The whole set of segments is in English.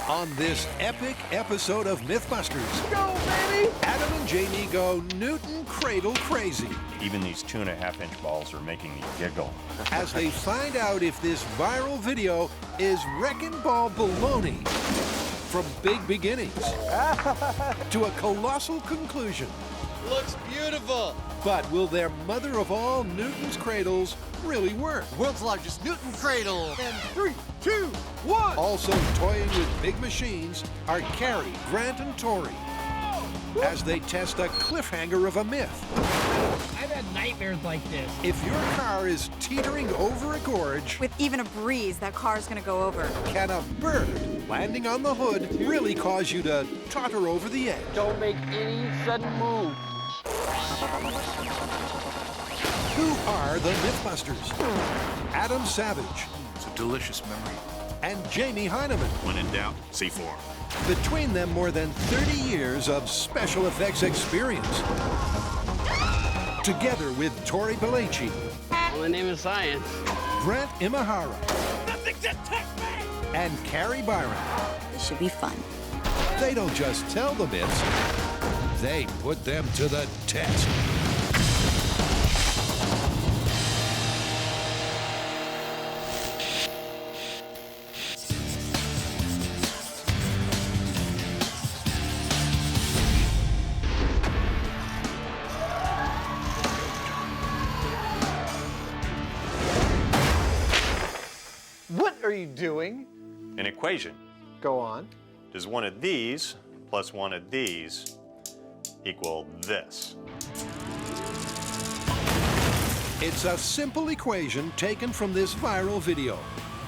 On this epic episode of Mythbusters, Go, baby! Adam and Jamie go Newton Cradle crazy Even these 2.5-inch balls are making me giggle. as they find out if this viral video is wrecking ball baloney. From big beginnings to a colossal conclusion. Looks beautiful! But will their mother of all Newton's cradles really work? World's largest Newton Cradle! And 3, 2, 1! Also toying with big machines are Carrie, Grant, and Tori as they test a cliffhanger of a myth. I've had nightmares like this. If your car is teetering over a gorge, With even a breeze, that car's gonna go over. can a bird landing on the hood really cause you to totter over the edge? Don't make any sudden move. Who are the Mythbusters? Adam Savage It's a delicious memory. and Jamie Hyneman. When in doubt, C4. Between them, more than 30 years of special effects experience. Together with Tori Belleci, Well, the name is science. Grant Imahara, and Carrie Byron. This should be fun. They don't just tell the myths, they put them to the test. What are you doing? An equation. Go on. Does one of these plus one of these equal this? It's a simple equation taken from this viral video.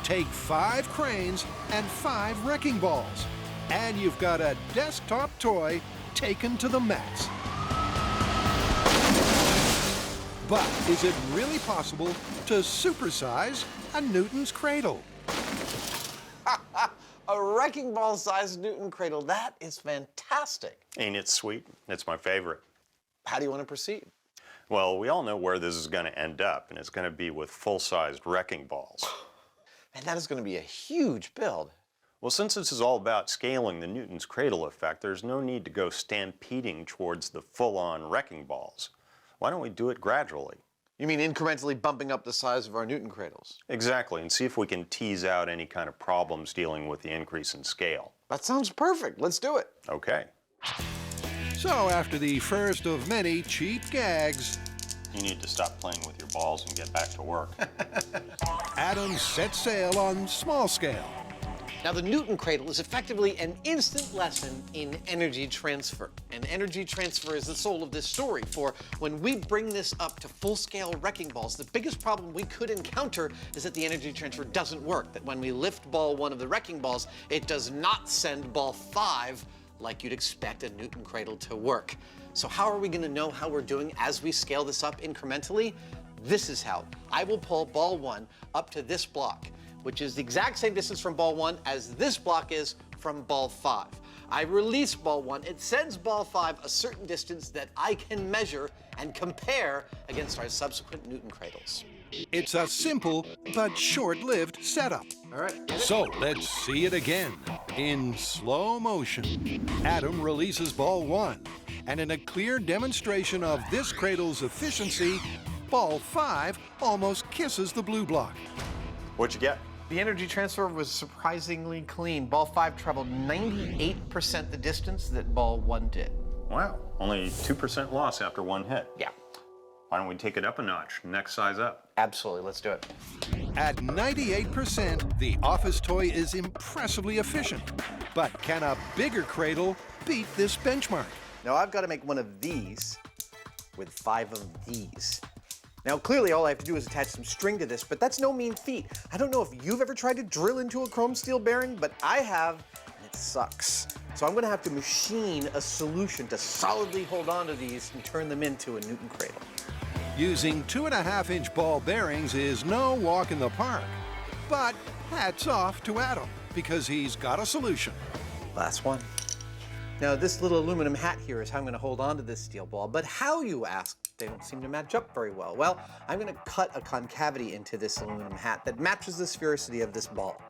Take 5 cranes and 5 wrecking balls, and you've got a desktop toy taken to the max. But is it really possible to supersize a Newton's Cradle? A wrecking ball sized Newton Cradle. That is fantastic. Ain't it sweet? It's my favorite. How do you want to proceed? Well, we all know where this is going to end up, and it's going to be with full-sized wrecking balls. And that is going to be a huge build. Well, since this is all about scaling the Newton's Cradle effect, there's no need to go stampeding towards the full-on wrecking balls. Why don't we do it gradually? You mean incrementally bumping up the size of our Newton Cradles? Exactly, and see if we can tease out any kind of problems dealing with the increase in scale. That sounds perfect. Let's do it. Okay. So after the first of many cheap gags, You need to stop playing with your balls and get back to work. Adam set sail on small scale. Now, the Newton Cradle is effectively an instant lesson in energy transfer. And energy transfer is the soul of this story, for when we bring this up to full-scale wrecking balls, the biggest problem we could encounter is that the energy transfer doesn't work, that when we lift ball 1 of the wrecking balls, it does not send ball 5 like you'd expect a Newton Cradle to work. So how are we gonna know how we're doing as we scale this up incrementally? This is how. I will pull ball 1 up to this block, which is the exact same distance from ball 1 as this block is from ball 5. I release ball 1, it sends ball 5 a certain distance that I can measure and compare against our subsequent Newton Cradles. It's a simple but short-lived setup. All right. So let's see it again. In slow motion, Adam releases ball 1, and in a clear demonstration of this cradle's efficiency, ball 5 almost kisses the blue block. What'd you get? The energy transfer was surprisingly clean. Ball 5 traveled 98% the distance that ball 1 did. Wow, only 2% loss after one hit. Yeah, Why don't we take it up a notch? Next size up. absolutely. Let's do it. At 98%, the office toy is impressively efficient. But can a bigger cradle beat this benchmark? Now I've got to make one of these with 5 of these. Now clearly all I have to do is attach some string to this, but that's no mean feat. I don't know if you've ever tried to drill into a chrome steel bearing, but I have, and it sucks. So I'm going to have to machine a solution to solidly hold on to these and turn them into a Newton Cradle. Using 2.5-inch ball bearings is no walk in the park. But hats off to Adam, because he's got a solution. Last one. Now this little aluminum hat here is how I'm going to hold on to this steel ball, but how, you ask? They don't seem to match up very well. Well, I'm going to cut a concavity into this aluminum hat that matches the sphericity of this ball.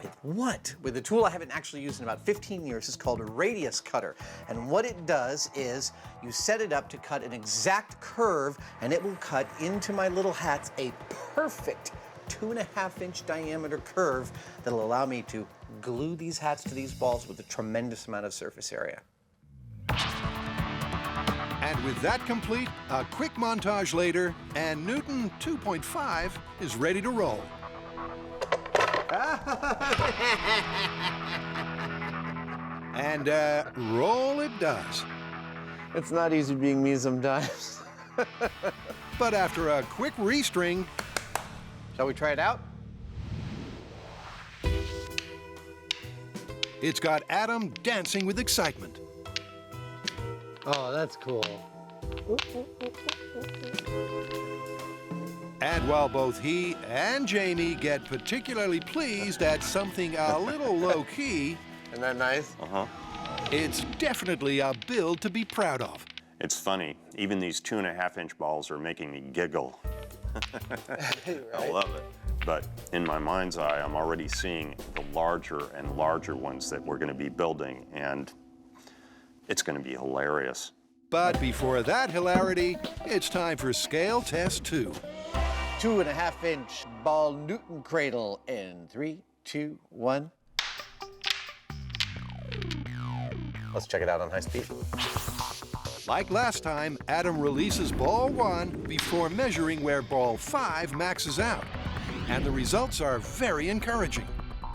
With what? With a tool I haven't actually used in about 15 years. It's called a radius cutter. And what it does is you set it up to cut an exact curve, and it will cut into my little hats a perfect 2.5-inch diameter curve that'll allow me to glue these hats to these balls with a tremendous amount of surface area. And with that complete, a quick montage later, and Newton 2.5 is ready to roll. And roll it does. It's not easy being me sometimes. But after a quick restring, Shall we try it out? it's got Adam dancing with excitement. Oh, that's cool. And while both he and Jamie get particularly pleased at something a little low-key, Isn't that nice? it's definitely a build to be proud of. It's funny, even these 2.5-inch balls are making me giggle. I love it. But in my mind's eye, I'm already seeing the larger and larger ones that we're going to be building, and it's going to be hilarious. But before that hilarity, it's time for scale test 2. 2.5-inch ball Newton Cradle in 3, 2, 1. Let's check it out on high speed. Like last time, Adam releases ball 1 before measuring where ball 5 maxes out. And the results are very encouraging.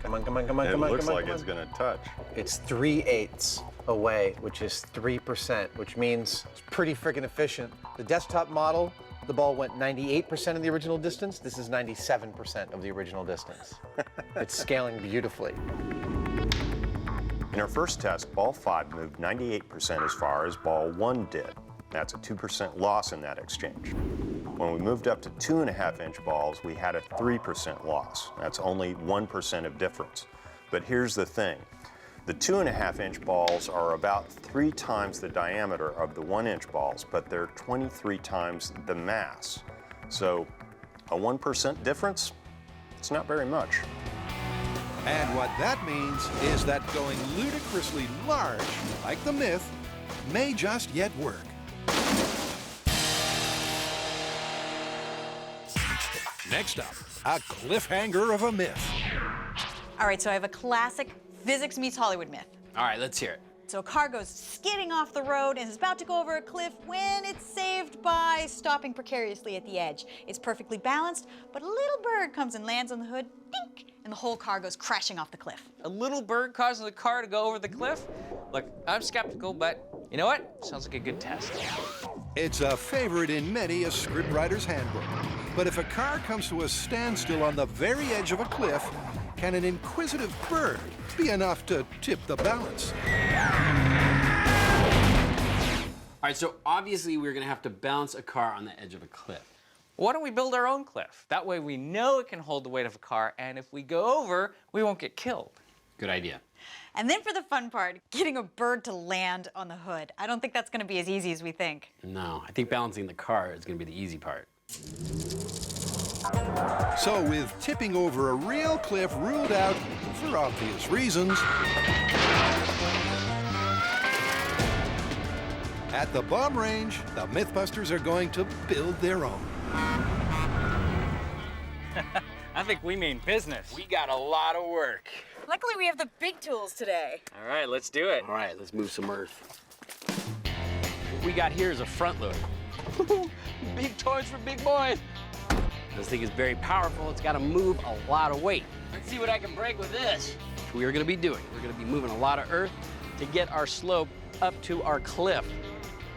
Come on, come on, come on, It come on, looks come on, like come it's on. going to touch. It's 3/8 away, which is 3%, which means it's pretty freaking efficient. The desktop model, the ball went 98% of the original distance. This is 97% of the original distance. It's scaling beautifully. In our first test, ball 5 moved 98% as far as ball 1 did. That's a 2% loss in that exchange. When we moved up to 2.5-inch balls, we had a 3% loss. That's only 1% of difference. But here's the thing. The 2.5-inch balls are about 3 times the diameter of the 1-inch balls, but they're 23 times the mass. So a 1% difference, it's not very much. And what that means is that going ludicrously large, like the Myth, may just yet work. Next up, a cliffhanger of a myth. All right, so I have a classic physics meets Hollywood myth. All right, let's hear it. So a car goes skidding off the road and is about to go over a cliff when it's saved by stopping precariously at the edge. It's perfectly balanced, but a little bird comes and lands on the hood, dink, and the whole car goes crashing off the cliff. A little bird causing the car to go over the cliff? Look, I'm skeptical, but you know what? Sounds like a good test. It's a favorite in many a scriptwriter's handbook. But if a car comes to a standstill on the very edge of a cliff, can an inquisitive bird be enough to tip the balance? All right, so obviously we're gonna have to balance a car on the edge of a cliff. Why don't we build our own cliff? That way we know it can hold the weight of a car, and if we go over, we won't get killed. Good idea. And then for the fun part, getting a bird to land on the hood. I don't think that's gonna be as easy as we think. No, I think balancing the car is gonna be the easy part. So with tipping over a real cliff ruled out for obvious reasons, at the bomb range, the Mythbusters are going to build their own. I think we mean business. We got a lot of work. Luckily, we have the big tools today. All right, let's do it. All right, let's move some earth. What we got here is a front loader. Big toys for big boys. This thing is very powerful. It's got to move a lot of weight. Let's see what I can break with this. Which we are going to be doing. We're going to be moving a lot of earth to get our slope up to our cliff.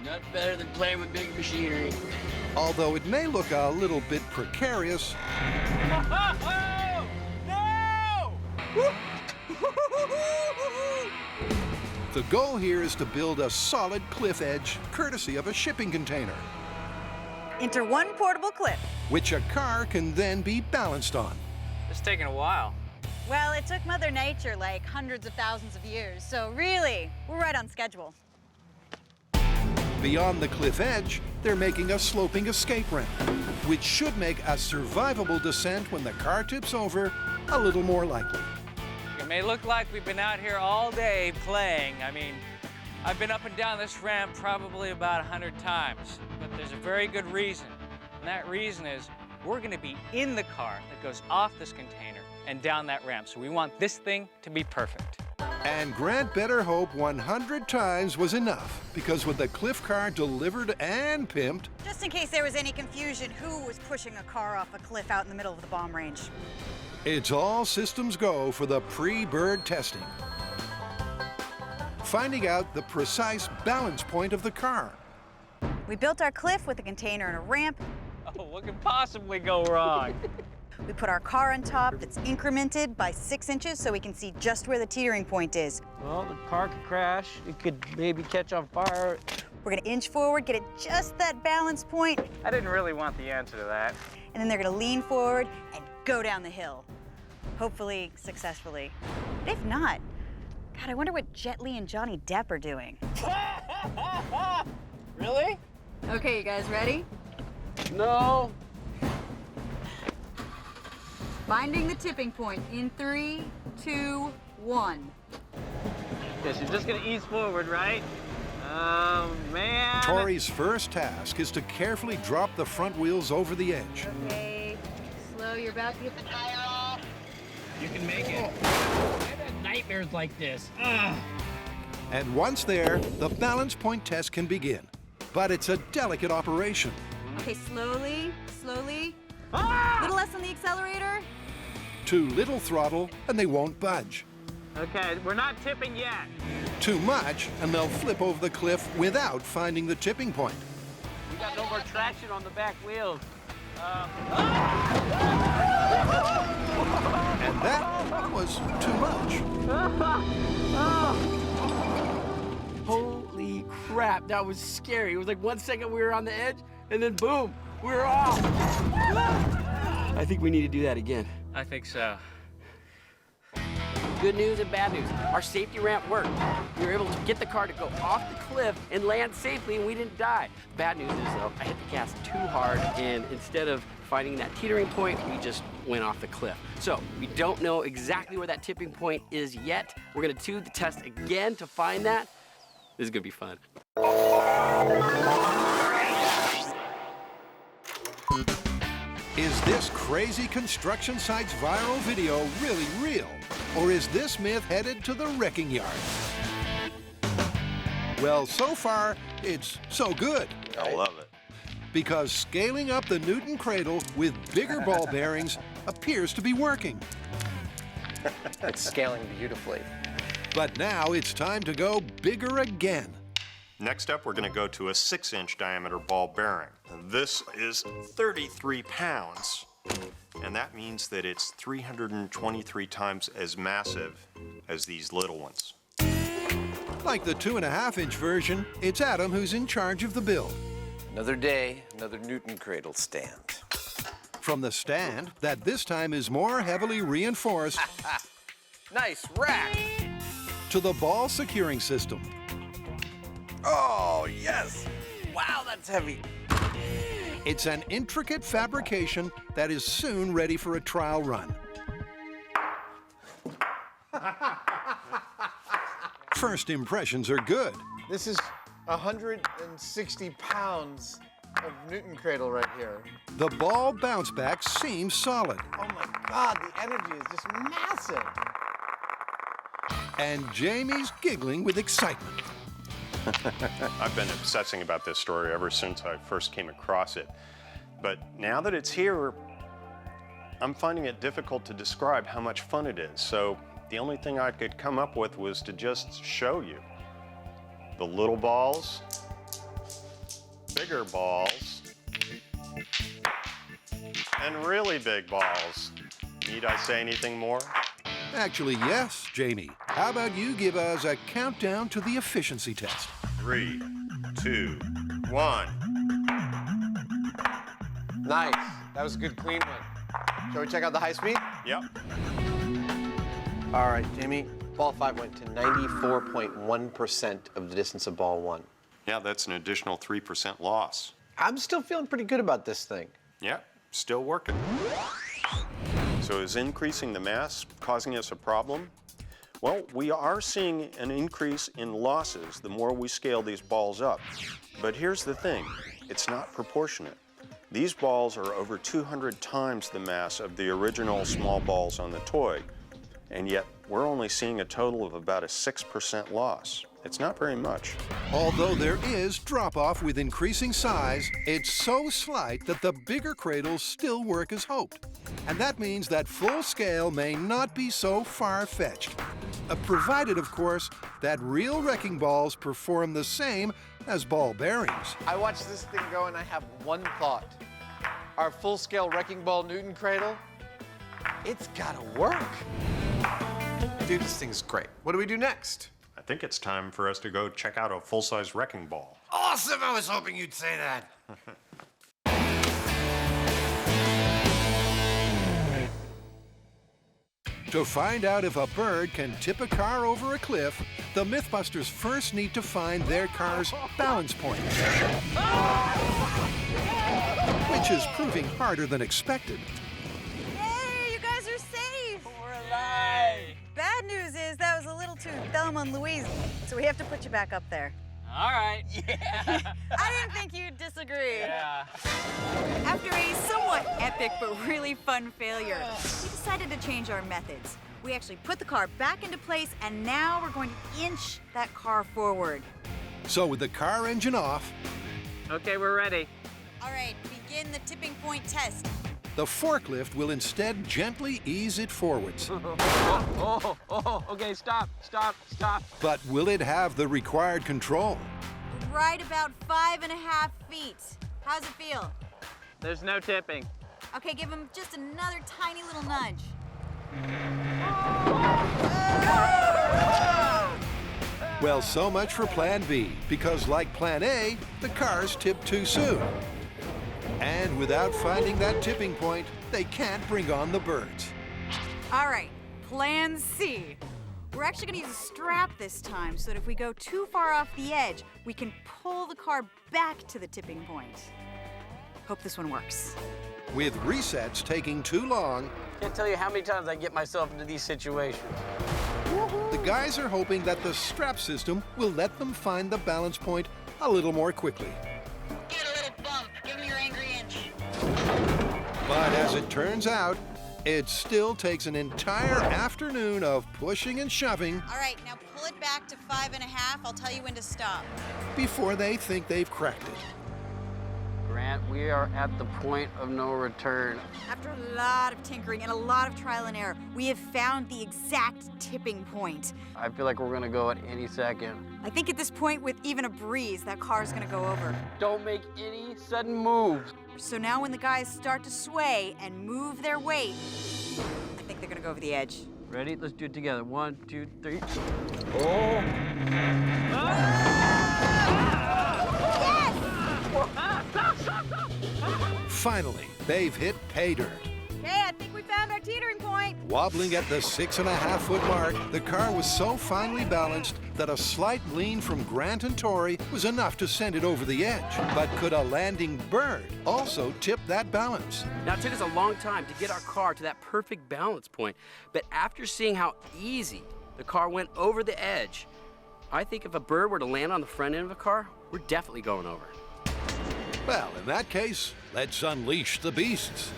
Not better than playing with big machinery. Although it may look a little bit precarious, Oh, no! the goal here is to build a solid cliff edge courtesy of a shipping container, Enter one portable cliff. which a car can then be balanced on. It's taking a while. Well, it took Mother Nature like hundreds of thousands of years, so really, we're right on schedule. Beyond the cliff edge, they're making a sloping escape ramp, which should make a survivable descent when the car tips over a little more likely. may look like we've been out here all day playing. I mean, I've been up and down this ramp probably about 100 times, but there's a very good reason. And that reason is we're gonna be in the car that goes off this container and down that ramp. So we want this thing to be perfect. And Grant better hope 100 times was enough, because with the Cliff car delivered and pimped, Just in case there was any confusion, who was pushing a car off a cliff out in the middle of the bomb range? it's all systems go for the pre-bird testing. Finding out the precise balance point of the car. We built our cliff with a container and a ramp. Oh, what could possibly go wrong? We put our car on top that's incremented by 6 inches so we can see just where the teetering point is. Well, the car could crash. It could maybe catch on fire. We're gonna inch forward, get it just that balance point, I didn't really want the answer to that. and then they're gonna lean forward and go down the hill. Hopefully successfully. But if not, God, I wonder what Jet Li and Johnny Depp are doing. Really? Okay, you guys ready? No. Finding the tipping point in 3, 2, 1. Guess you're just gonna ease forward, right? Oh, man. Tori's first task is to carefully drop the front wheels over the edge. Okay, slow, you're about to get the tire off. You can make it. I've had nightmares like this. Ugh. And once there, the balance point test can begin. But it's a delicate operation. Okay, slowly, slowly. Ah! Little less on the accelerator. Too little throttle, and they won't budge. Okay, we're not tipping yet. Too much, and they'll flip over the cliff without finding the tipping point. We got no more traction on the back wheels. And that was too much. Holy crap, that was scary. It was like 1 second we were on the edge, and then boom, we were off. I think we need to do that again. I think so. Good news and bad news. Our safety ramp worked. We were able to get the car to go off the cliff and land safely, and we didn't die. Bad news is, though, I hit the gas too hard, and instead of finding that teetering point, we just went off the cliff. So we don't know exactly where that tipping point is yet. We're gonna do the test again to find that. This is gonna be fun. Is this crazy construction site's viral video really real? Or is this myth headed to the wrecking yard? Well, so far, it's so good. I love it. Because scaling up the Newton Cradle with bigger ball bearings appears to be working. It's scaling beautifully. But now it's time to go bigger again. Next up, we're going to go to a 6-inch diameter ball bearing. This is 33 pounds, and that means that it's 323 times as massive as these little ones. Like the 2.5-inch version, it's Adam who's in charge of the build. Another day, another Newton Cradle stand. From the stand, that this time is more heavily reinforced, Nice rack! to the ball securing system. Oh, yes! Wow, that's heavy. It's an intricate fabrication that is soon ready for a trial run. First impressions are good. This is 160 pounds of Newton Cradle right here. The ball bounce back seems solid. Oh my God, the energy is just massive. And Jamie's giggling with excitement. I've been obsessing about this story ever since I first came across it. But now that it's here, I'm finding it difficult to describe how much fun it is. So the only thing I could come up with was to just show you. The little balls, bigger balls, and really big balls. Need I say anything more? Actually, yes, Jamie. How about you give us a countdown to the efficiency test? 3, 2, 1. Nice. That was a good clean one. Shall we check out the high speed? Yep. All right, Jamie. Ball 5 went to 94.1% of the distance of ball 1. Yeah, that's an additional 3% loss. I'm still feeling pretty good about this thing. Yeah, still working. So is increasing the mass causing us a problem? Well, we are seeing an increase in losses the more we scale these balls up. But here's the thing, it's not proportionate. These balls are over 200 times the mass of the original small balls on the toy, and yet we're only seeing a total of about a 6% loss. It's not very much. Although there is drop-off with increasing size, it's so slight that the bigger cradles still work as hoped. And that means that full scale may not be so far-fetched. Provided, of course, that real wrecking balls perform the same as ball bearings. I watch this thing go and I have one thought. Our full-scale wrecking ball Newton Cradle, it's gotta work. Dude, this thing's great. What do we do next? I think it's time for us to go check out a full-size wrecking ball. Awesome! I was hoping you'd say that. To find out if a bird can tip a car over a cliff, the Mythbusters first need to find their car's balance point, which is proving harder than expected. Hey, you guys are safe. We're alive. Bad news is that was a little too Thelma and Louise, so we have to put you back up there. All right. Yeah. I didn't think you'd disagree. Yeah. After a somewhat epic but really fun failure, we decided to change our methods. We actually put the car back into place, and now we're going to inch that car forward. So with the car engine off, Okay, we're ready. All right, begin the tipping point test. the forklift will instead gently ease it forwards. Okay, stop. But will it have the required control? Right about 5.5 feet. How's it feel? There's no tipping. Okay, give him just another tiny little nudge. Well, so much for Plan B, because like Plan A, the cars tipped too soon. And without finding that tipping point, they can't bring on the birds. All right, Plan C. We're actually gonna use a strap this time so that if we go too far off the edge, we can pull the car back to the tipping point. Hope this one works. With resets taking too long, Can't tell you how many times I get myself into these situations. the guys are hoping that the strap system will let them find the balance point a little more quickly. Give it a little bump. Give him your angry inch. But as it turns out, it still takes an entire afternoon of pushing and shoving All right, now pull it back to 5.5. I'll tell you when to stop. before they think they've cracked it. Grant, we are at the point of no return. After a lot of tinkering and a lot of trial and error, we have found the exact tipping point. I feel like we're gonna go at any second. I think at this point, with even a breeze, that car's gonna go over. Don't make any sudden moves. So now when the guys start to sway and move their weight, I think they're gonna go over the edge. Ready? Let's do it together. 1, 2, 3. Finally, they've hit pay dirt. Okay, I think we found our teetering point. Wobbling at the 6.5-foot mark, the car was so finely balanced that a slight lean from Grant and Tori was enough to send it over the edge. But could a landing bird also tip that balance? Now, it took us a long time to get our car to that perfect balance point, but after seeing how easy the car went over the edge, I think if a bird were to land on the front end of a car, we're definitely going over. Well, in that case, let's unleash the beasts.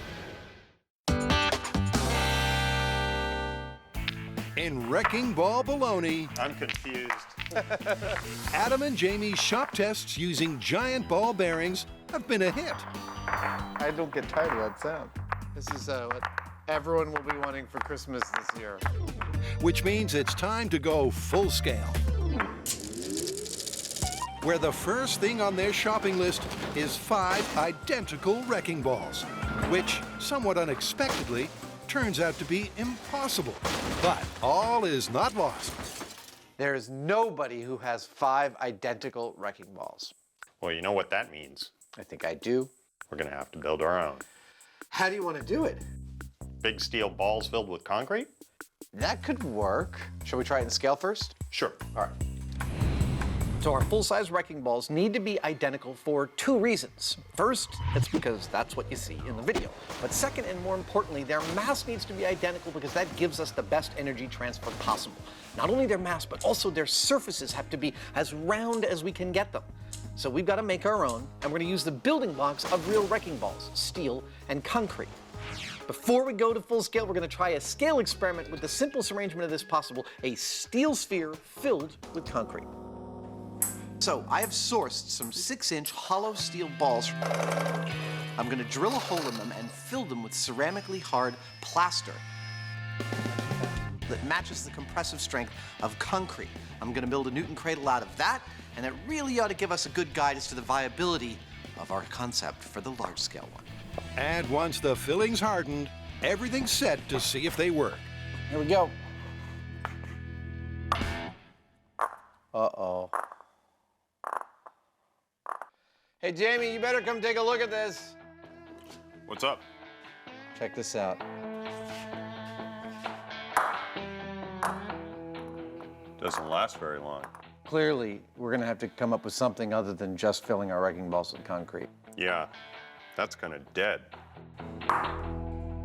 In Wrecking Ball Baloney, I'm confused. Adam and Jamie's shop tests using giant ball bearings have been a hit, I don't get tired of that sound. This is what everyone will be wanting for Christmas this year. which means it's time to go full scale. Where the first thing on their shopping list is 5 identical wrecking balls, which, somewhat unexpectedly, turns out to be impossible. But all is not lost. There is nobody who has 5 identical wrecking balls. Well, you know what that means. I think I do. We're gonna have to build our own. How do you want to do it? Big steel balls filled with concrete? That could work. Shall we try it in scale first? Sure. All right. So our full-size wrecking balls need to be identical for two reasons. First, it's because that's what you see in the video. But second, and more importantly, their mass needs to be identical because that gives us the best energy transfer possible. Not only their mass, but also their surfaces have to be as round as we can get them. So we've got to make our own, and we're going to use the building blocks of real wrecking balls, steel and concrete. Before we go to full scale, we're going to try a scale experiment with the simplest arrangement of this possible, a steel sphere filled with concrete. So I have sourced some 6-inch hollow steel balls. I'm going to drill a hole in them and fill them with ceramically hard plaster that matches the compressive strength of concrete. I'm going to build a Newton Cradle out of that, and that really ought to give us a good guide as to the viability of our concept for the large-scale one. And once the filling's hardened, everything's set to see if they work. Here we go. Uh-oh. Hey, Jamie, you better come take a look at this. What's up? Check this out. Doesn't last very long. Clearly, we're going to have to come up with something other than just filling our wrecking balls with concrete. Yeah, that's kind of dead.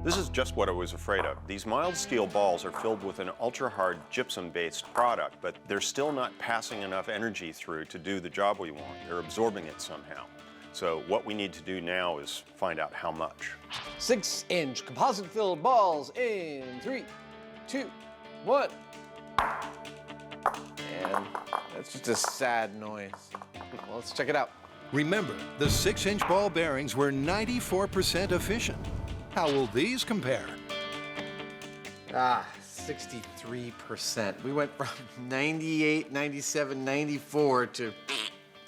This is just what I was afraid of. These mild steel balls are filled with an ultra-hard gypsum-based product, but they're still not passing enough energy through to do the job we want. They're absorbing it somehow. So what we need to do now is find out how much. 6-inch composite-filled balls in 3, 2, 1. And that's just a sad noise. Well, let's check it out. Remember, the 6-inch ball bearings were 94% efficient. How will these compare? 63%. We went from 98, 97, 94 to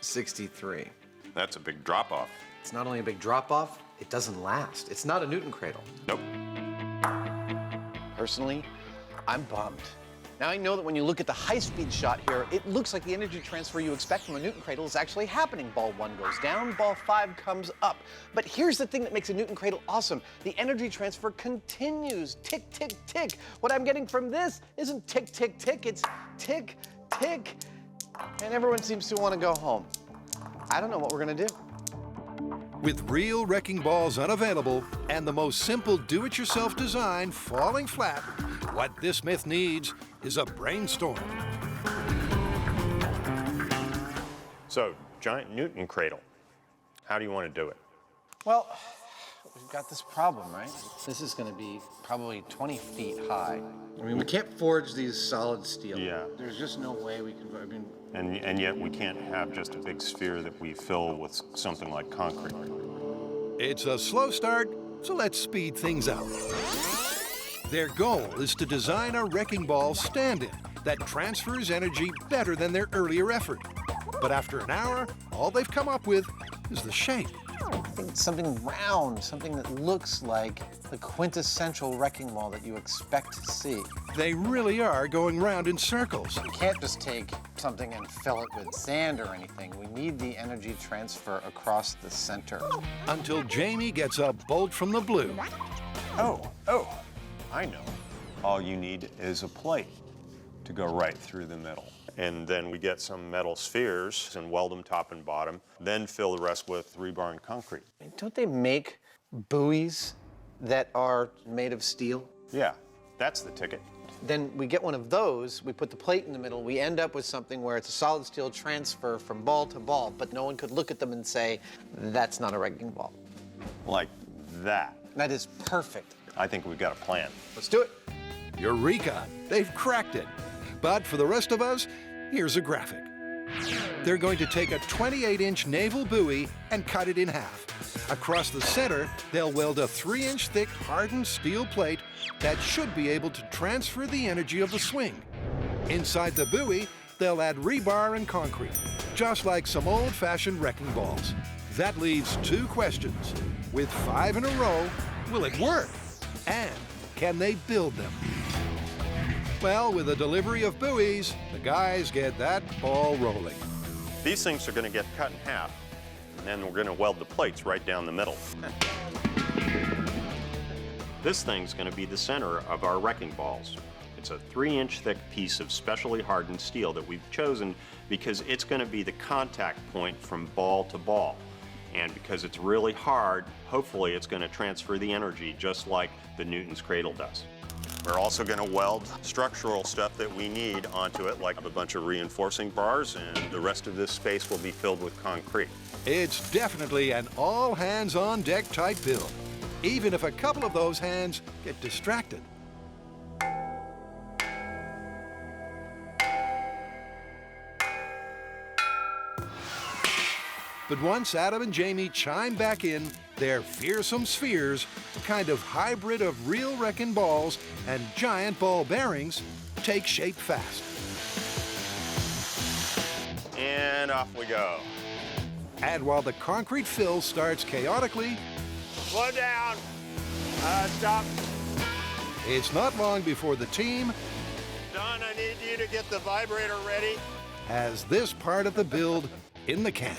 63. That's a big drop-off. It's not only a big drop-off, it doesn't last. It's not a Newton Cradle. Nope. Personally, I'm bummed. Now I know that when you look at the high-speed shot here, it looks like the energy transfer you expect from a Newton Cradle is actually happening. Ball 1 goes down, ball 5 comes up. But here's the thing that makes a Newton Cradle awesome. The energy transfer continues. Tick, tick, tick. What I'm getting from this isn't tick, tick, tick. It's tick, tick. And everyone seems to want to go home. I don't know what we're going to do. With real wrecking balls unavailable and the most simple do-it-yourself design falling flat, what this myth needs is a brainstorm. So, giant Newton Cradle. How do you want to do it? Well, we've got this problem, right? This is going to be probably 20 feet high. I mean, we can't forge these solid steel. Yeah. There's just no way we can, And yet we can't have just a big sphere that we fill with something like concrete. It's a slow start, so let's speed things up. Their goal is to design a wrecking ball stand-in that transfers energy better than their earlier effort. But after an hour, all they've come up with is the shape. I think something round, something that looks like the quintessential wrecking ball that you expect to see. They really are going round in circles. We can't just take something and fill it with sand or anything. We need the energy transfer across the center. Until Jamie gets a bolt from the blue. Oh, I know. All you need is a plate to go right through the middle. And then we get some metal spheres and weld them top and bottom, then fill the rest with rebar and concrete. Don't they make buoys that are made of steel? Yeah, that's the ticket. Then we get one of those, we put the plate in the middle, we end up with something where it's a solid steel transfer from ball to ball, but no one could look at them and say, that's not a wrecking ball. Like that. That is perfect. I think we've got a plan. Let's do it. Eureka! They've cracked it. But for the rest of us, here's a graphic. They're going to take a 28-inch naval buoy and cut it in half. Across the center, they'll weld a 3-inch thick hardened steel plate that should be able to transfer the energy of the swing. Inside the buoy, they'll add rebar and concrete, just like some old-fashioned wrecking balls. That leaves 2 questions. With 5 in a row, will it work? And can they build them? Well, with the delivery of buoys, the guys get that ball rolling. These things are going to get cut in half, and then we're going to weld the plates right down the middle. This thing's going to be the center of our wrecking balls. It's a 3-inch thick piece of specially hardened steel that we've chosen because it's going to be the contact point from ball to ball. And because it's really hard, hopefully it's going to transfer the energy just like the Newton's Cradle does. We're also going to weld structural stuff that we need onto it, like a bunch of reinforcing bars, and the rest of this space will be filled with concrete. It's definitely an all-hands-on-deck type build, even if a couple of those hands get distracted. But once Adam and Jamie chime back in, their fearsome spheres, a kind of hybrid of real wrecking balls and giant ball bearings, take shape fast. And off we go. And while the concrete fill starts chaotically, Slow down. Stop. it's not long before the team Don, I need you to get the vibrator ready. has this part of the build in the can.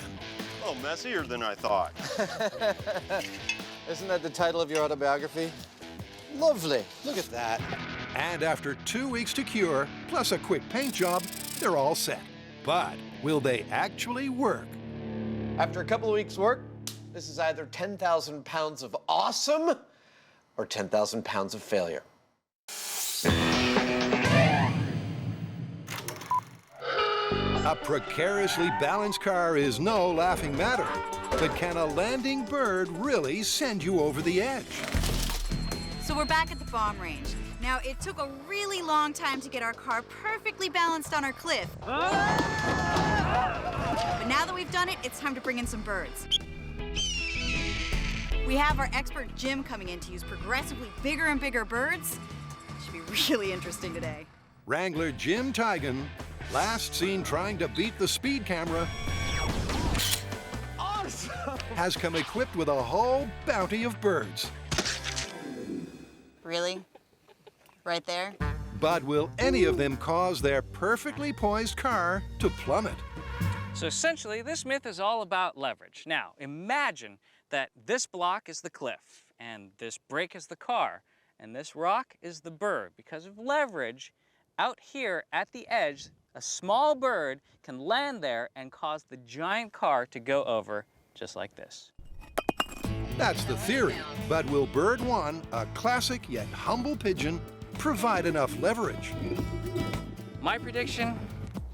Oh, messier than I thought. Isn't that the title of your autobiography? Lovely. Look at that. And after 2 weeks to cure, plus a quick paint job, they're all set. But will they actually work? After a couple of weeks' work, this is either 10,000 pounds of awesome or 10,000 pounds of failure. A precariously balanced car is no laughing matter. But can a landing bird really send you over the edge? So we're back at the bomb range. Now, it took a really long time to get our car perfectly balanced on our cliff. But now that we've done it, it's time to bring in some birds. We have our expert Jim coming in to use progressively bigger and bigger birds. It should be really interesting today. Wrangler Jim Tigan, last seen trying to beat the speed camera, has come equipped with a whole bounty of birds. Really? Right there? But will any of them cause their perfectly poised car to plummet? So essentially, this myth is all about leverage. Now, imagine that this block is the cliff, and this break is the car, and this rock is the bird. Because of leverage, out here at the edge, a small bird can land there and cause the giant car to go over just like this. That's the theory. But will Bird 1, a classic yet humble pigeon, provide enough leverage? My prediction,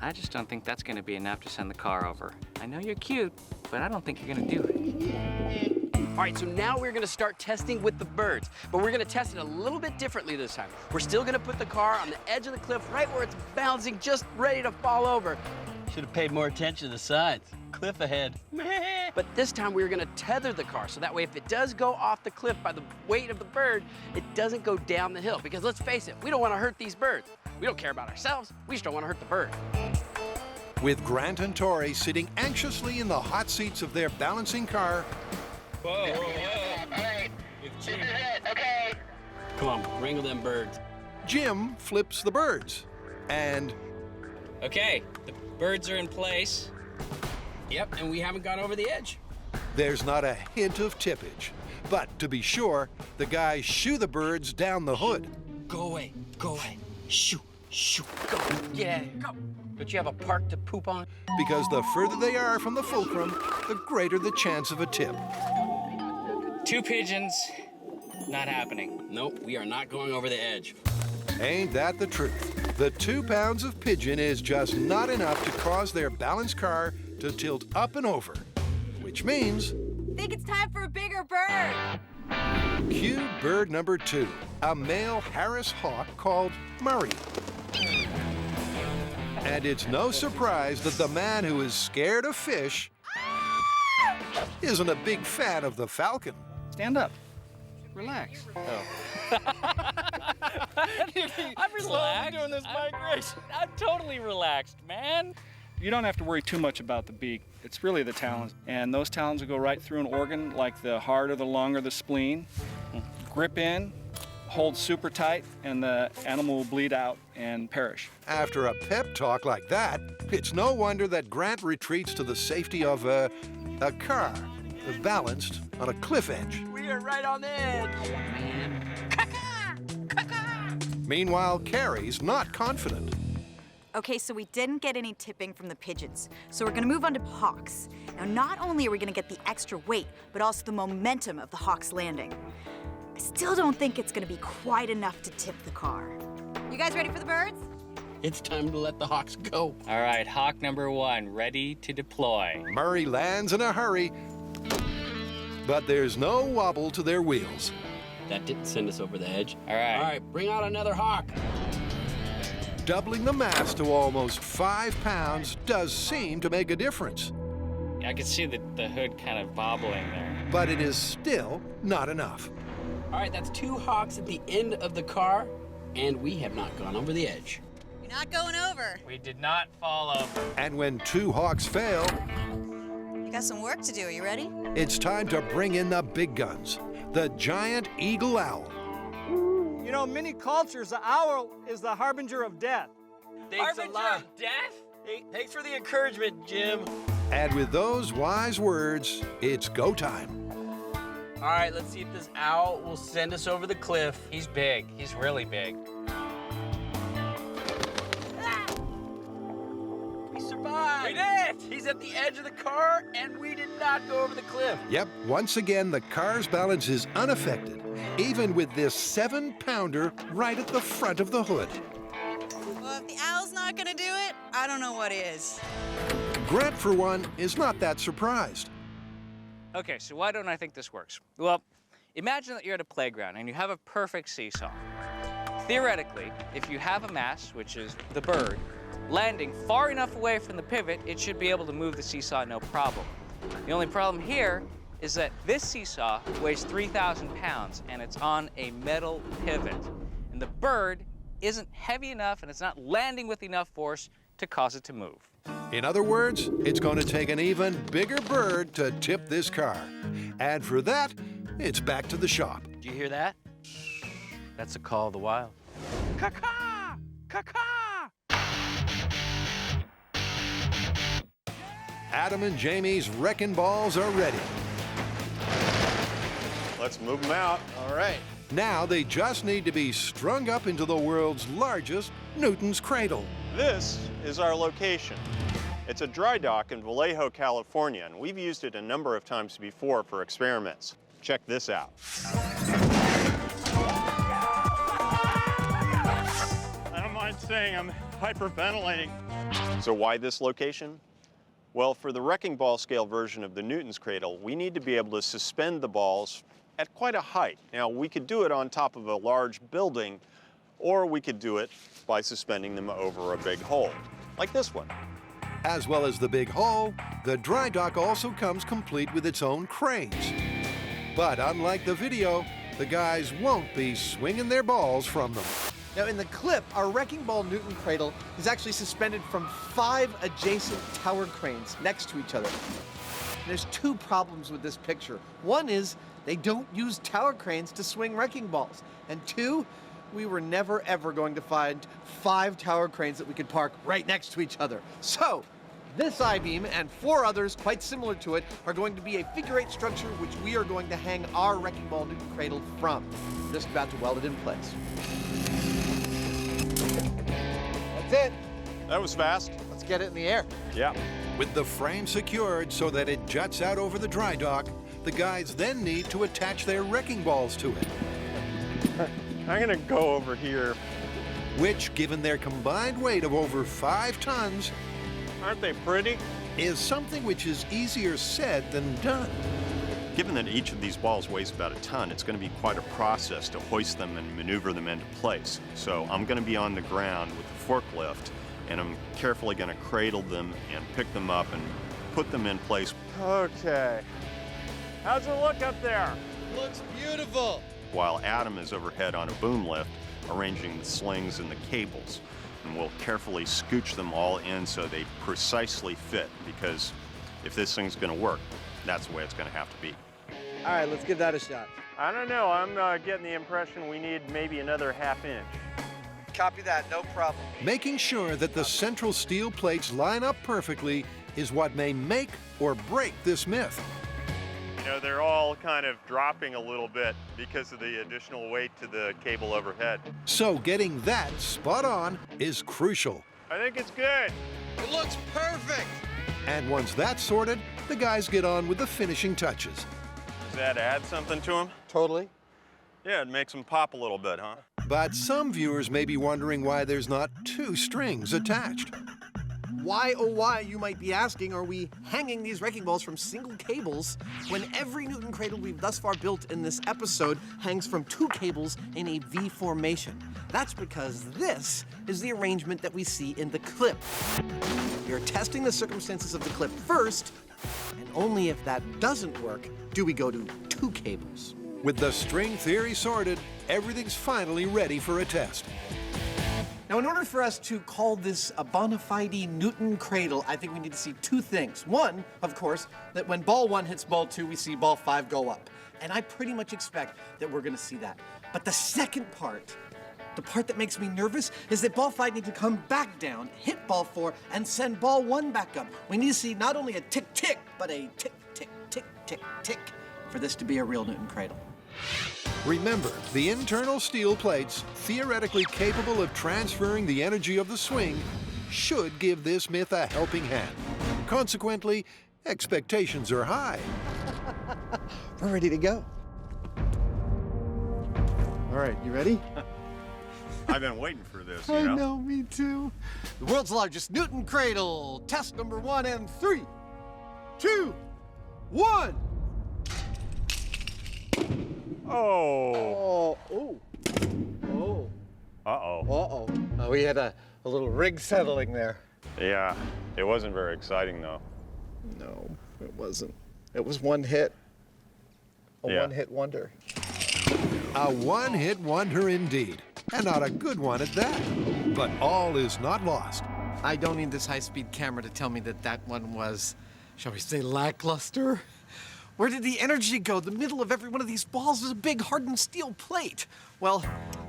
I just don't think that's going to be enough to send the car over. I know you're cute, but I don't think you're going to do it. All right, so now we're gonna start testing with the birds, but we're gonna test it a little bit differently this time. We're still gonna put the car on the edge of the cliff, right where it's bouncing, just ready to fall over. Should have paid more attention to the signs. Cliff ahead. But this time we're gonna tether the car, so that way if it does go off the cliff by the weight of the bird, it doesn't go down the hill. Because let's face it, we don't wanna hurt these birds. We don't care about ourselves, we just don't wanna hurt the bird. With Grant and Tori sitting anxiously in the hot seats of their balancing car, Whoa, whoa, whoa. Okay. Come on, wrangle them birds. Jim flips the birds. And Okay, the birds are in place. Yep, and we haven't gone over the edge. there's not a hint of tippage. But to be sure, the guys shoo the birds down the hood. Go away, go away. Shoo, shoo. Go, get at it, go. Don't you have a park to poop on? Because the further they are from the fulcrum, the greater the chance of a tip. 2 pigeons, not happening. Nope, we are not going over the edge. Ain't that the truth? The 2 pounds of pigeon is just not enough to cause their balanced car to tilt up and over, which means Think it's time for a bigger bird. cue bird number 2, a male Harris hawk called Murray. And it's no surprise that the man who is scared of fish isn't a big fan of the falcon. Stand up. Relax. I'm relaxed. doing this migration. I'm totally relaxed, man. You don't have to worry too much about the beak. It's really the talons. And those talons will go right through an organ like the heart or the lung or the spleen. Grip in, hold super tight, and the animal will bleed out and perish. After a pep talk like that, it's no wonder that Grant retreats to the safety of a car balanced on a cliff edge. We are right on the edge. Meanwhile, Carrie's not confident. Okay, so we didn't get any tipping from the pigeons, so we're gonna move on to hawks. Now, not only are we gonna get the extra weight, but also the momentum of the hawk's landing. I still don't think it's gonna be quite enough to tip the car. You guys ready for the birds? It's time to let the hawks go. All right, hawk number 1, ready to deploy. Murray lands in a hurry, but there's no wobble to their wheels. That didn't send us over the edge. All right. All right, bring out another hawk. Doubling the mass to almost 5 pounds does seem to make a difference, I can see the hood kind of bobbling there. but it is still not enough. All right, that's 2 hawks at the end of the car, and we have not gone over the edge. You're not going over. We did not fall over. And when 2 hawks fail, You got some work to do. Are you ready? it's time to bring in the big guns, the giant eagle owl. You know, in many cultures, the owl is the harbinger of death. Thanks a lot. Death? Hey, thanks for the encouragement, Jim. And with those wise words, it's go time. All right, let's see if this owl will send us over the cliff. He's big. He's really big. We survived. We did! He's at the edge of the car, and we did not go over the cliff. Yep, once again, the car's balance is unaffected, even with this 7-pounder right at the front of the hood. Well, if the owl's not gonna do it, I don't know what is. Grant, for one, is not that surprised. Okay, so why don't I think this works? Well, imagine that you're at a playground and you have a perfect seesaw. Theoretically, if you have a mass, which is the bird, landing far enough away from the pivot, it should be able to move the seesaw no problem. The only problem here is that this seesaw weighs 3,000 pounds and it's on a metal pivot. And the bird isn't heavy enough and it's not landing with enough force to cause it to move. In other words, it's going to take an even bigger bird to tip this car. And for that, it's back to the shop. Do you hear that? That's the call of the wild. Caw-caw! Caw-caw! Adam and Jamie's wrecking balls are ready. Let's move them out. All right. Now they just need to be strung up into the world's largest Newton's Cradle. This is our location. It's a dry dock in Vallejo, California, and we've used it a number of times before for experiments. Check this out. I don't mind saying I'm hyperventilating. So why this location? Well, for the wrecking ball scale version of the Newton's Cradle, we need to be able to suspend the balls at quite a height. Now, we could do it on top of a large building, or we could do it by suspending them over a big hole, like this one. As well as the big hole, the dry dock also comes complete with its own cranes. But unlike the video, the guys won't be swinging their balls from them. Now, in the clip, our wrecking ball Newton Cradle is actually suspended from 5 adjacent tower cranes next to each other. And there's 2 problems with this picture. One is they don't use tower cranes to swing wrecking balls. And 2, we were never ever going to find 5 tower cranes that we could park right next to each other. So, this I-beam and 4 others quite similar to it are going to be a figure-8 structure which we are going to hang our wrecking ball Newton Cradle from. Just about to weld it in place. That's it. That was fast. Let's get it in the air. Yeah. With the frame secured so that it juts out over the dry dock, the guys then need to attach their wrecking balls to it. I'm gonna go over here. Which, given their combined weight of over 5 tons, Aren't they pretty? is something which is easier said than done. Given that each of these balls weighs about a ton, it's going to be quite a process to hoist them and maneuver them into place. So I'm going to be on the ground with the forklift, and I'm carefully going to cradle them and pick them up and put them in place. Okay. How's it look up there? Looks beautiful. While Adam is overhead on a boom lift, arranging the slings and the cables. And we'll carefully scooch them all in so they precisely fit, because if this thing's going to work, that's the way it's going to have to be. All right, let's give that a shot. I don't know. I'm getting the impression we need maybe another ½ inch. Copy that, no problem. Making sure that the central steel plates line up perfectly is what may make or break this myth. You know, they're all kind of dropping a little bit because of the additional weight to the cable overhead. So getting that spot on is crucial. I think it's good. It looks perfect. And once that's sorted, the guys get on with the finishing touches. Does that add something to them? Totally. Yeah, it makes them pop a little bit, huh? But some viewers may be wondering why there's not 2 strings attached. Why, oh why, you might be asking, are we hanging these wrecking balls from single cables when every Newton Cradle we've thus far built in this episode hangs from 2 cables in a V formation? That's because this is the arrangement that we see in the clip. We are testing the circumstances of the clip first, and only if that doesn't work do we go to 2 cables. With the string theory sorted, everything's finally ready for a test. Now, in order for us to call this a bona fide Newton Cradle, I think we need to see 2 things. One, of course, that when ball 1 hits ball 2, we see ball 5 go up. And I pretty much expect that we're gonna see that. But the second part, the part that makes me nervous, is that ball 5 needs to come back down, hit ball 4, and send ball 1 back up. We need to see not only a tick-tick, but a tick-tick-tick-tick-tick for this to be a real Newton Cradle. Remember, the internal steel plates, theoretically capable of transferring the energy of the swing, should give this myth a helping hand. Consequently, expectations are high. We're ready to go. All right, you ready? I've been waiting for this, you know? I know, me too. The world's largest Newton Cradle. Test number 1 and 3, 2, 1. Oh. Oh. Oh. Uh-oh. Uh-oh. Oh, we had a little rig settling there. Yeah, it wasn't very exciting, though. No, it wasn't. It was one hit. A one-hit wonder. A one-hit wonder indeed, and not a good one at that. But all is not lost. I don't need this high-speed camera to tell me that that one was, shall we say, lackluster. Where did the energy go? The middle of every one of these balls is a big hardened steel plate. Well,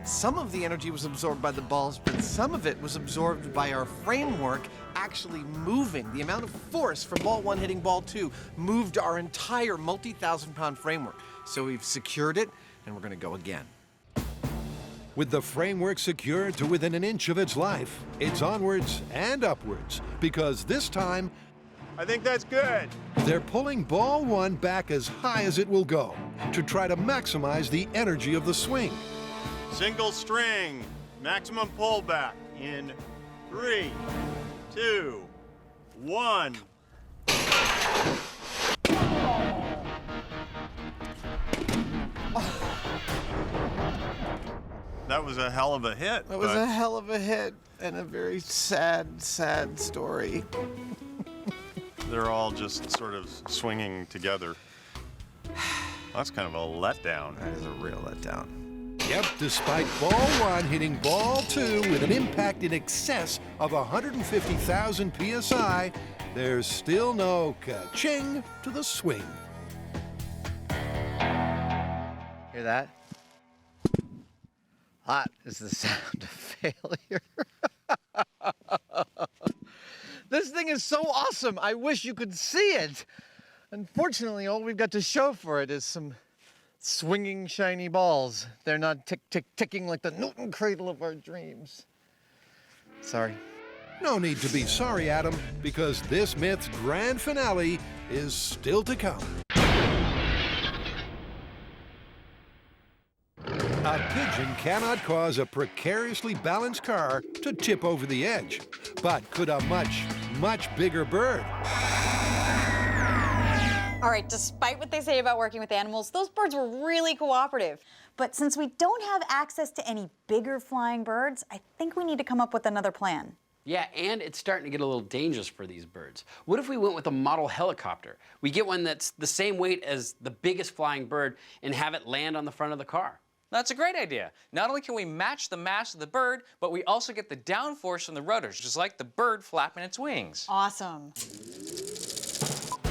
some of the energy was absorbed by the balls, but some of it was absorbed by our framework actually moving. The amount of force from ball 1 hitting ball 2 moved our entire multi-thousand-pound framework. So we've secured it, and we're gonna go again. With the framework secured to within an inch of its life, it's onwards and upwards, because this time, I think that's good. they're pulling ball 1 back as high as it will go to try to maximize the energy of the swing. Single string, maximum pullback in 3, 2, 1. That was a hell of a hit. That was a hell of a hit and a very sad, sad story. They're all just sort of swinging together. That's kind of a letdown. That is a real letdown. Yep, despite ball 1 hitting ball 2 with an impact in excess of 150,000 psi, there's still no ka-ching to the swing. Hear that? That is the sound of failure. This thing is so awesome. I wish you could see it. Unfortunately, all we've got to show for it is some swinging shiny balls. They're not tick-tick-ticking like the Newton Cradle of our dreams. Sorry. No need to be sorry, Adam, because this myth's grand finale is still to come. A pigeon cannot cause a precariously balanced car to tip over the edge, but could a much, much bigger bird. All right, despite what they say about working with animals, those birds were really cooperative. But since we don't have access to any bigger flying birds, I think we need to come up with another plan. Yeah, and it's starting to get a little dangerous for these birds. What if we went with a model helicopter? We get one that's the same weight as the biggest flying bird and have it land on the front of the car. That's a great idea. Not only can we match the mass of the bird, but we also get the downforce from the rotors, just like the bird flapping its wings. Awesome.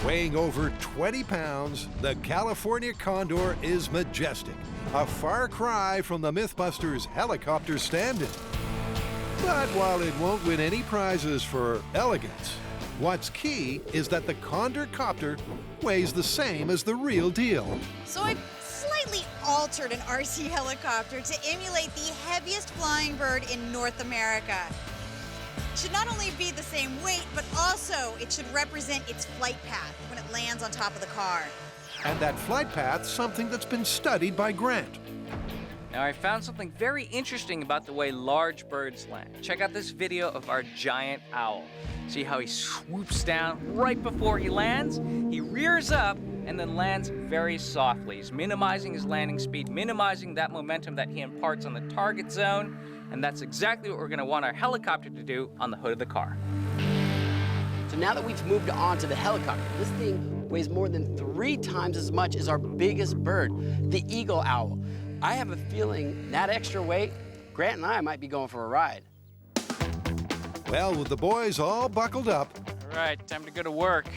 Weighing over 20 pounds, the California Condor is majestic, a far cry from the Mythbusters helicopter stand-in. But while it won't win any prizes for elegance, What's key is that the Condor copter weighs the same as the real deal. So I slightly altered an RC helicopter to emulate the heaviest flying bird in North America. It should not only be the same weight, but also it should represent its flight path when it lands on top of the car. And that flight path's something that's been studied by Grant. Now, I found something very interesting about the way large birds land. Check out this video of our giant owl. See how he swoops down right before he lands? He rears up and then lands very softly. He's minimizing his landing speed, minimizing that momentum that he imparts on the target zone, and that's exactly what we're gonna want our helicopter to do on the hood of the car. So now that we've moved on to the helicopter, this thing weighs more than 3 times as much as our biggest bird, the eagle owl. I have a feeling that extra weight, Grant and I might be going for a ride. Well, with the boys all buckled up, All right, time to go to work.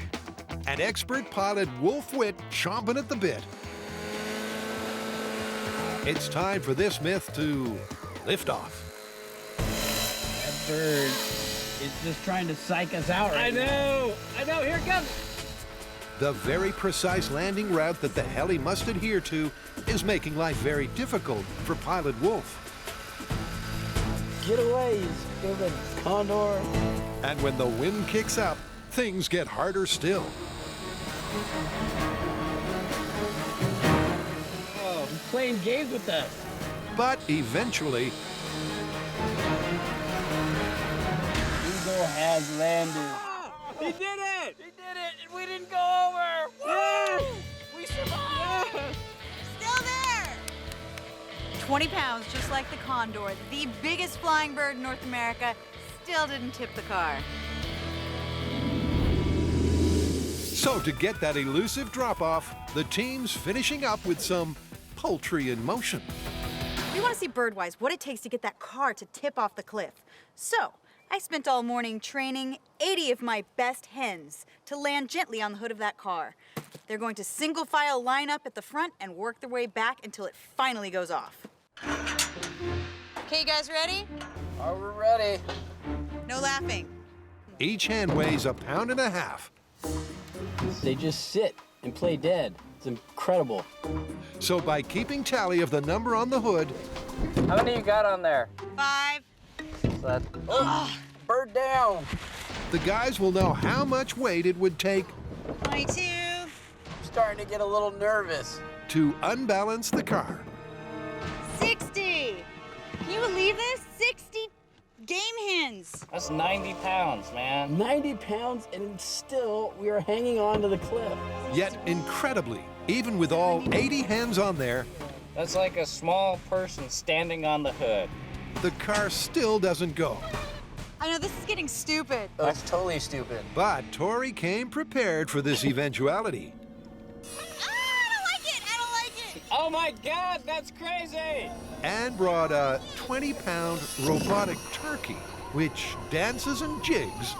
and expert pilot Wolf Witt chomping at the bit, it's time for this myth to lift off. That bird is just trying to psych us out right now. I know, here it comes. The very precise landing route that the heli must adhere to is making life very difficult for pilot Wolf. Get away, you stupid condor. And when the wind kicks up, things get harder still. Oh, he's playing games with us. But eventually, Eagle has landed. He did it! He did it, and we didn't go over! Woo! We survived! Still there! 20 pounds, just like the Condor, the biggest flying bird in North America, still didn't tip the car. so to get that elusive drop-off, the team's finishing up with some poultry in motion. We want to see birdwise what it takes to get that car to tip off the cliff. So, I spent all morning training 80 of my best hens to land gently on the hood of that car. They're going to single file line up at the front and work their way back until it finally goes off. Okay, you guys ready? Are we ready? No laughing. Each hen weighs 1.5 pounds. They just sit and play dead. It's incredible. So by keeping tally of the number on the hood, How many you got on there? 5. Bird down. the guys will know how much weight it would take 22. I'm starting to get a little nervous. to unbalance the car. 60. Can you believe this? 60 game hens. That's 90 pounds, man. 90 pounds, and still we are hanging on to the cliff. Yet incredibly, even with all 80 hens on there, That's like a small person standing on the hood. the car still doesn't go. I know this is getting stupid. That's totally stupid. But Tori came prepared for this eventuality. Oh my God, that's crazy! And brought a 20-pound robotic turkey, which dances and jigs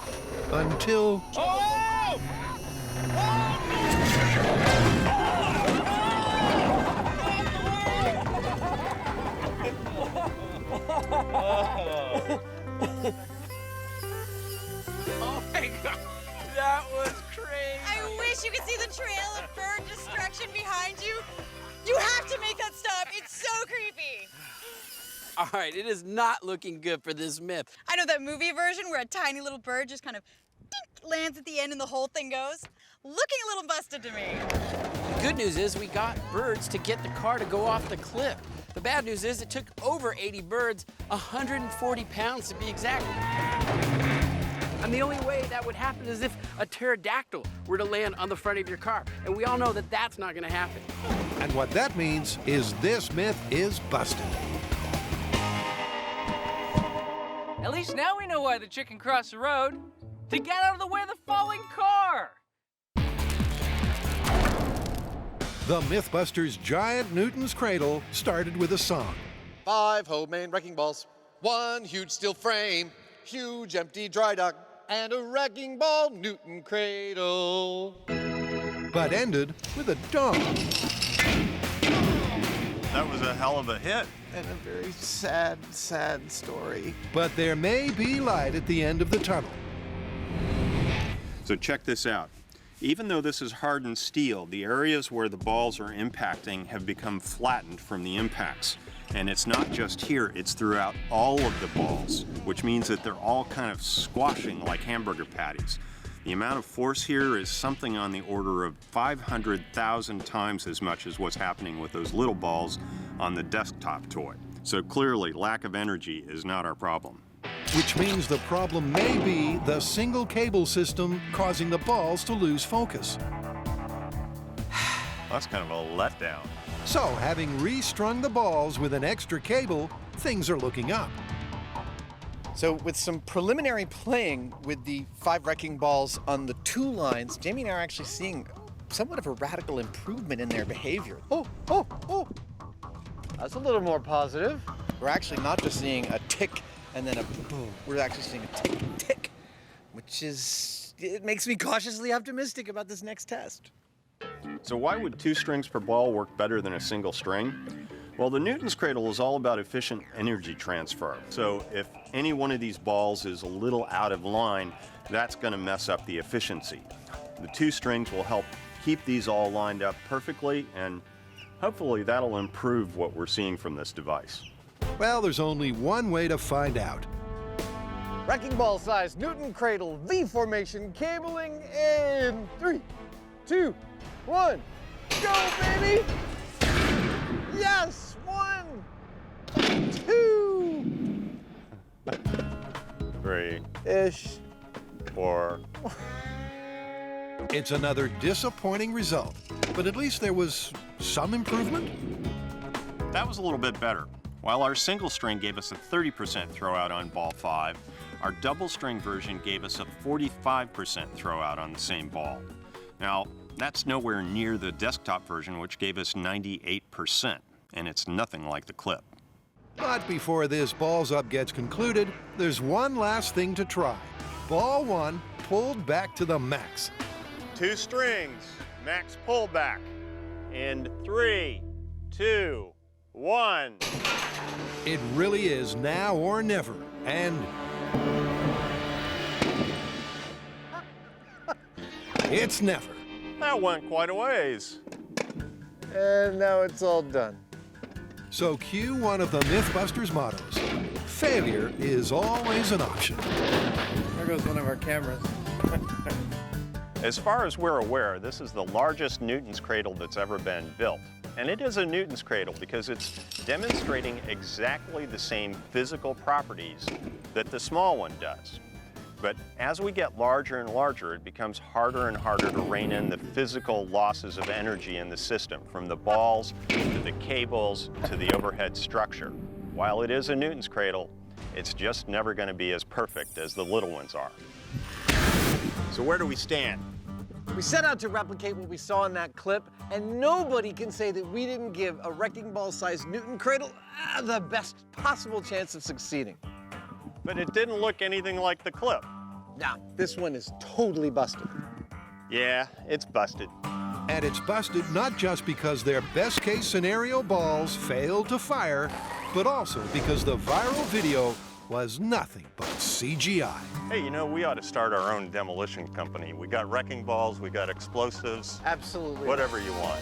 until Oh! Oh my God, that was crazy. I wish you could see the trail of bird destruction behind you. You have to make that stop. It's so creepy. All right, it is not looking good for this myth. I know that movie version where a tiny little bird just kind of dink, lands at the end and the whole thing goes. Looking a little busted to me. The good news is we got birds to get the car to go off the cliff. The bad news is it took over 80 birds, 140 pounds to be exact. And the only way that would happen is if a pterodactyl were to land on the front of your car. And we all know that that's not gonna happen. And what that means is this myth is busted. At least now we know why the chicken crossed the road. To get out of the way of the falling car! The Mythbusters' giant Newton's Cradle started with a song. 5 homemade wrecking balls, 1 huge steel frame, huge empty dry dock, and a wrecking ball Newton Cradle. But ended with a dong. That was a hell of a hit. And a very sad, sad story. But there may be light at the end of the tunnel. So check this out. Even though this is hardened steel, the areas where the balls are impacting have become flattened from the impacts. And it's not just here, it's throughout all of the balls, which means that they're all kind of squashing like hamburger patties. The amount of force here is something on the order of 500,000 times as much as what's happening with those little balls on the desktop toy. So clearly, lack of energy is not our problem. Which means the problem may be the single cable system causing the balls to lose focus. That's kind of a letdown. So, having restrung the balls with an extra cable, things are looking up. So with some preliminary playing with the 5 wrecking balls on the 2 lines, Jamie and I are actually seeing somewhat of a radical improvement in their behavior. Oh. That's a little more positive. We're actually not just seeing a tick and then a boom. We're actually seeing a tick, which it makes me cautiously optimistic about this next test. So why would 2 strings per ball work better than a single string? Well, the Newton's Cradle is all about efficient energy transfer. So if any one of these balls is a little out of line, that's going to mess up the efficiency. The 2 strings will help keep these all lined up perfectly, and hopefully that'll improve what we're seeing from this device. Well, there's only one way to find out. Wrecking ball size Newton Cradle V formation cabling in 3, 2, 1, go baby! Yes! 1, 2. 3-ish. 4. It's another disappointing result, but at least there was some improvement. That was a little bit better. While our single string gave us a 30% throwout on ball 5, our double string version gave us a 45% throwout on the same ball. Now, that's nowhere near the desktop version, which gave us 98%, and it's nothing like the clip. But before this balls up gets concluded, there's one last thing to try. Ball 1 pulled back to the max. 2 strings, max pullback, in 3, 2, 1. It really is now or never, and it's never. That went quite a ways. And now it's all done. So cue one of the Mythbusters mottos. Failure is always an option. There goes one of our cameras. As far as we're aware, this is the largest Newton's Cradle that's ever been built. And it is a Newton's Cradle because it's demonstrating exactly the same physical properties that the small one does. But as we get larger and larger, it becomes harder and harder to rein in the physical losses of energy in the system, from the balls to the cables to the overhead structure. While it is a Newton's Cradle, it's just never going to be as perfect as the little ones are. So where do we stand? We set out to replicate what we saw in that clip, and nobody can say that we didn't give a wrecking ball-sized Newton Cradle the best possible chance of succeeding. But it didn't look anything like the clip. Nah, this one is totally busted. Yeah, it's busted. And it's busted not just because their best-case scenario balls failed to fire, but also because the viral video was nothing but CGI. Hey, you know, we ought to start our own demolition company. We got wrecking balls, we got explosives. Absolutely. Whatever you want.